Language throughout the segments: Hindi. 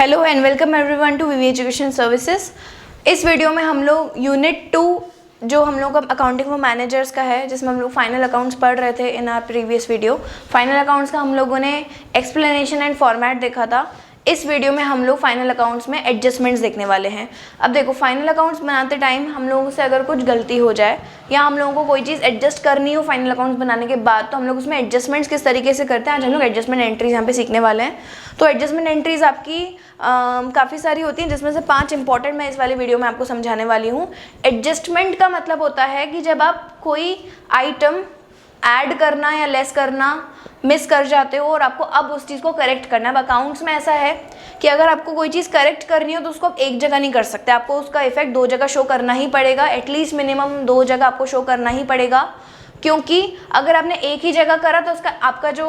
Hello and welcome everyone to VV education services. इस वीडियो में हम लोग यूनिट 2 जो हम लोग का अकाउंटिंग फॉर मैनेजर्स का है, जिसमें हम लोग फाइनल अकाउंट्स पढ़ रहे थे in our previous video. Final accounts का हम लोगों ने एक्सप्लेनेशन एंड फॉर्मेट देखा था। इस वीडियो में हम लोग फाइनल अकाउंट्स में एडजस्टमेंट्स देखने वाले हैं। अब देखो, फाइनल अकाउंट्स बनाते टाइम हम लोगों से अगर कुछ गलती हो जाए या हम लोगों को कोई चीज़ एडजस्ट करनी हो फाइनल अकाउंट्स बनाने के बाद, तो हम लोग उसमें एडजस्टमेंट्स किस तरीके से करते हैं, आज हम लोग एडजस्टमेंट एंट्रीज यहाँ पे सीखने वाले हैं। तो एडजस्टमेंट एंट्रीज आपकी काफ़ी सारी होती हैं, जिसमें से 5 इंपॉर्टेंट मैं इस वाली वीडियो में आपको समझाने वाली हूँ। एडजस्टमेंट का मतलब होता है कि जब आप कोई आइटम ऐड करना या लेस करना मिस कर जाते हो और आपको अब उस चीज़ को करेक्ट करना है। अब अकाउंट्स में ऐसा है कि अगर आपको कोई चीज़ करेक्ट करनी हो तो उसको आप एक जगह नहीं कर सकते, आपको उसका इफेक्ट 2 जगह शो करना ही पड़ेगा। एटलीस्ट मिनिमम 2 जगह आपको शो करना ही पड़ेगा, क्योंकि अगर आपने एक ही जगह करा तो उसका आपका जो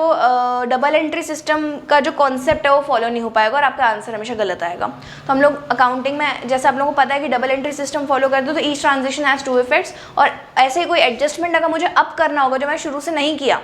डबल एंट्री सिस्टम का जो कॉन्सेप्ट है वो फॉलो नहीं हो पाएगा और आपका आंसर हमेशा गलत आएगा। तो हम लोग अकाउंटिंग में, जैसे आप लोगों को पता है कि डबल एंट्री सिस्टम फॉलो करते हो तो ईच ट्रांजेक्शन हैज़ 2 इफेक्ट्स। और ऐसे ही कोई एडजस्टमेंट अगर मुझे अब करना होगा जो मैं शुरू से नहीं किया,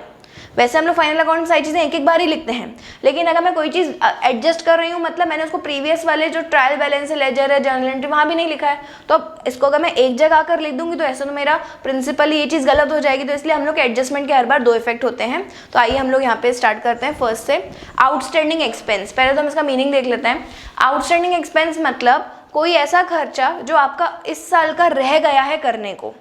वैसे हम लोग फाइनल अकाउंट में सारी चीज़ें एक बार ही लिखते हैं, लेकिन अगर मैं कोई चीज़ एडजस्ट कर रही हूँ, मतलब मैंने उसको प्रीवियस वाले जो ट्रायल बैलेंस है, लेजर है, जर्नल एंट्री, वहाँ भी नहीं लिखा है, तो अब इसको अगर मैं एक जगह आकर लिख दूंगी तो ऐसा तो मेरा प्रिंसिपली ये चीज़ गलत हो जाएगी। तो इसलिए हम लोग के एडजस्टमेंट के हर बार 2 इफेक्ट होते हैं। तो आइए हम लोग यहाँ पे स्टार्ट करते हैं फर्स्ट से, आउटस्टैंडिंग एक्सपेंस। पहले तो हम इसका मीनिंग देख लेते हैं। आउटस्टैंडिंग एक्सपेंस मतलब कोई ऐसा खर्चा जो आपका इस साल का रह गया है करने को।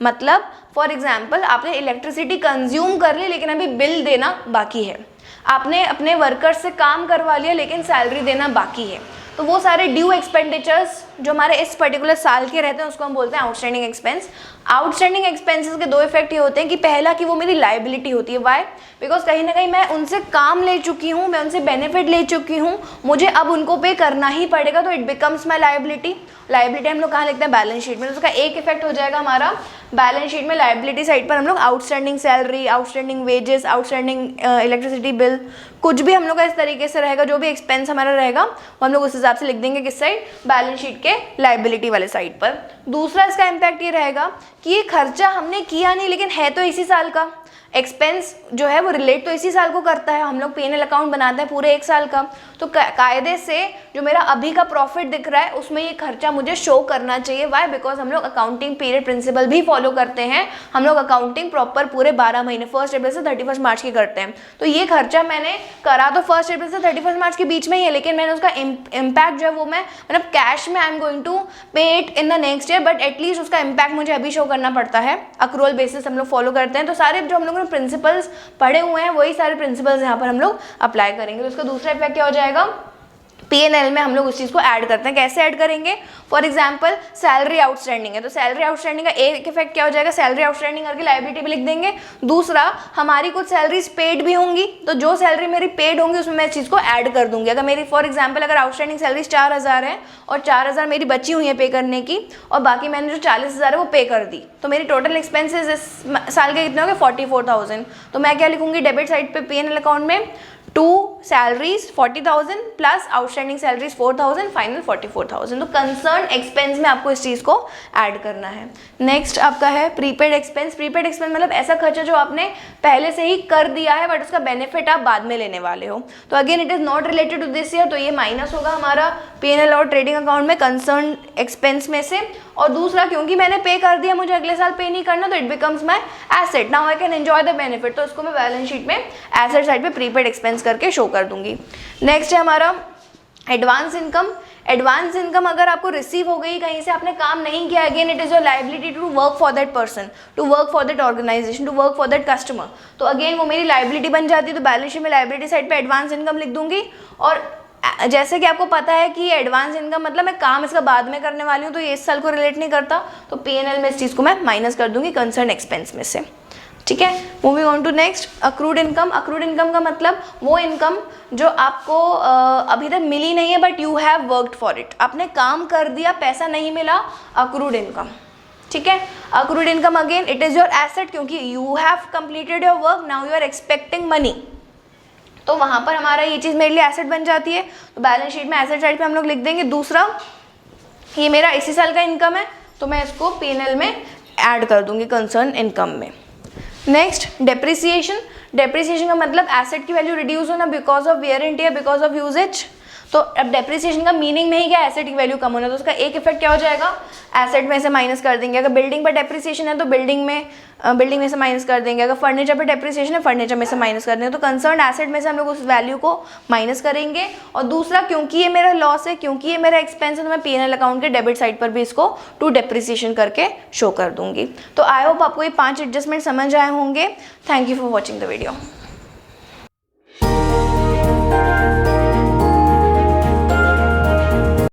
मतलब फॉर एग्जाम्पल, आपने इलेक्ट्रिसिटी कंज्यूम कर ली लेकिन अभी बिल देना बाकी है, आपने अपने वर्कर्स से काम करवा लिया लेकिन सैलरी देना बाकी है, तो वो सारे ड्यू एक्सपेंडिचर्स जो हमारे इस पर्टिकुलर साल के रहते हैं उसको हम बोलते हैं आउटस्टैंडिंग एक्सपेंस। आउटस्टैंडिंग एक्सपेंसेस के 2 इफेक्ट ये होते हैं कि पहला कि वो मेरी लायबिलिटी होती है। वाई? बिकॉज कहीं ना कहीं मैं उनसे काम ले चुकी हूँ, मैं उनसे बेनिफिट ले चुकी हूँ, मुझे अब उनको पे करना ही पड़ेगा, तो it becomes my liability. Liability हम लोग कहाँ लिखते हैं? बैलेंस शीट में। तो उसका एक इफेक्ट हो जाएगा हमारा बैलेंस शीट में, लायबिलिटी साइड पर हम लोग outstanding salary, outstanding wages, outstanding electricity bill, कुछ भी हम लोग का इस तरीके से रहेगा, जो भी एक्सपेंस हमारा रहेगा वो हम लोग उस हिसाब से लिख देंगे किस साइड? बैलेंस शीट के लायबिलिटी वाले साइड पर। दूसरा इसका इम्पैक्ट ये रहेगा कि ये खर्चा हमने किया नहीं लेकिन है तो इसी साल का, एक्सपेंस जो है वो रिलेट तो इसी साल को करता है। हम लोग P&L अकाउंट बनाते हैं पूरे 1 साल का, तो कायदे से जो मेरा अभी का प्रॉफिट दिख रहा है उसमें ये खर्चा मुझे शो करना चाहिए। वाई? बिकॉज हम लोग अकाउंटिंग पीरियड प्रिंसिपल भी फॉलो करते हैं। हम लोग अकाउंटिंग प्रॉपर पूरे 12 महीने 1 अप्रैल से 31 मार्च की करते हैं। तो ये खर्चा मैंने करा तो 1 अप्रैल से 31 मार्च के बीच में ही है, लेकिन मैंने उसका इम्पैक्ट जो है वो मैं मतलब कैश में आई एम गोइंग टू पे it in the next year, but at least उसका इम्पैक्ट मुझे अभी शो करना पड़ता है। अक्रूअल बेसिस हम लोग फॉलो करते हैं। तो सारे जो हम लोग ने प्रिंसिपल्स पढ़े हुए हैं वही सारे प्रिंसिपल्स यहाँ पर हम लोग अप्लाई करेंगे। तो उसका दूसरा इफेक्ट क्या हो जाएगा? P&L में हम लोग उस चीज़ को ऐड करते हैं। कैसे ऐड करेंगे? फॉर एग्जाम्पल सैलरी आउटस्टैंडिंग है, तो सैलरी आउटस्टैंडिंग का एक इफेक्ट क्या हो जाएगा? सैलरी आउटस्टैंडिंग करके लायबिलिटी भी लिख देंगे। दूसरा, हमारी कुछ सैलरीज पेड भी होंगी, तो जो सैलरी मेरी पेड होंगी उसमें मैं इस चीज़ को ऐड कर दूंगी। अगर मेरी फॉर एग्जाम्पल अगर आउटस्टैंडिंग सैलरीज 4,000 है और 4,000 मेरी बची हुई है पे करने की, और बाकी मैंने जो 40,000 है वो पे कर दी, तो मेरी टोटल एक्सपेंसेस इस साल के कितने हो गए? 44,000। तो मैं क्या लिखूंगी डेबिट साइड पे P&L अकाउंट में? 2 salaries 40,000 plus outstanding salaries 4,000, final 44,000। तो कंसर्न एक्सपेंस में आपको इस चीज़ को ऐड करना है। नेक्स्ट आपका है प्रीपेड एक्सपेंस। प्रीपेड एक्सपेंस मतलब ऐसा खर्चा जो आपने पहले से ही कर दिया है बट उसका बेनिफिट आप बाद में लेने वाले हो। तो again it is not related to this year, तो ये माइनस होगा हमारा P&L और ट्रेडिंग अकाउंट में कंसर्न एक्सपेंस में से। और दूसरा, क्योंकि मैंने पे कर दिया, मुझे अगले साल पे नहीं करना, तो it becomes my asset, now I can enjoy the benefit. तो इसको मैं बैलेंस शीट में एसेट साइड पे प्रीपेड एक्सपेंस करके शो कर दूंगी। नेक्स्ट है हमारा एडवांस इनकम। एडवांस इनकम अगर आपको रिसीव हो गई कहीं से, आपने काम नहीं किया, again it is your liability to work for that person, to work for that organisation, to work for that customer, तो अगेन वो मेरी लायबिलिटी बन जाती है। तो बैलेंस शीट में लायबिलिटी साइड पे एडवांस इनकम लिख दूंगी। और जैसे कि आपको पता है कि एडवांस इनकम मतलब मैं काम इसका बाद में करने वाली हूँ, तो ये इस साल को रिलेट नहीं करता, तो P&L में इस चीज़ को मैं माइनस कर दूंगी कंसर्न एक्सपेंस में से। ठीक है, moving on to next, accrued income. Accrued income का मतलब वो इनकम जो आपको अभी तक मिली नहीं है but you have worked for it, आपने काम कर दिया, पैसा नहीं मिला, अक्रूड इनकम। ठीक है, accrued income again it is your asset, क्योंकि you have completed your work, now you are expecting money, तो वहाँ पर हमारा ये चीज़ मेरे लिए एसेट बन जाती है। तो बैलेंस शीट में एसेट साइड पे हम लोग लिख देंगे। दूसरा, ये मेरा इसी साल का इनकम है, तो मैं इसको P&L में ऐड कर दूंगी कंसर्न इनकम में। Next, depreciation. डेप्रिसिएशन का मतलब एसेट की वैल्यू रिड्यूस होना because of wear and tear, because of usage. तो अब डेप्रिसिएशन का मीनिंग में ही क्या, एसेट की वैल्यू कम होना, तो उसका एक इफेक्ट क्या हो जाएगा, एसेट में से माइनस कर देंगे। अगर बिल्डिंग पर डेप्रिसिएशन है तो बिल्डिंग में से माइनस कर देंगे। अगर फर्नीचर पर डेप्रिसिएशन है फर्नीचर में से माइनस कर देंगे। तो कंसर्न एसेट में से हम लोग उस वैल्यू को माइनस करेंगे। और दूसरा, क्योंकि ये मेरा लॉस है, क्योंकि ये मेरा एक्सपेंस है, तो मैं P&L अकाउंट के डेबिट साइड पर भी इसको टू डेप्रिसिएशन करके शो कर दूंगी। तो आई होप आपको ये 5 एडजस्टमेंट समझ आए होंगे। Thank you for watching the video.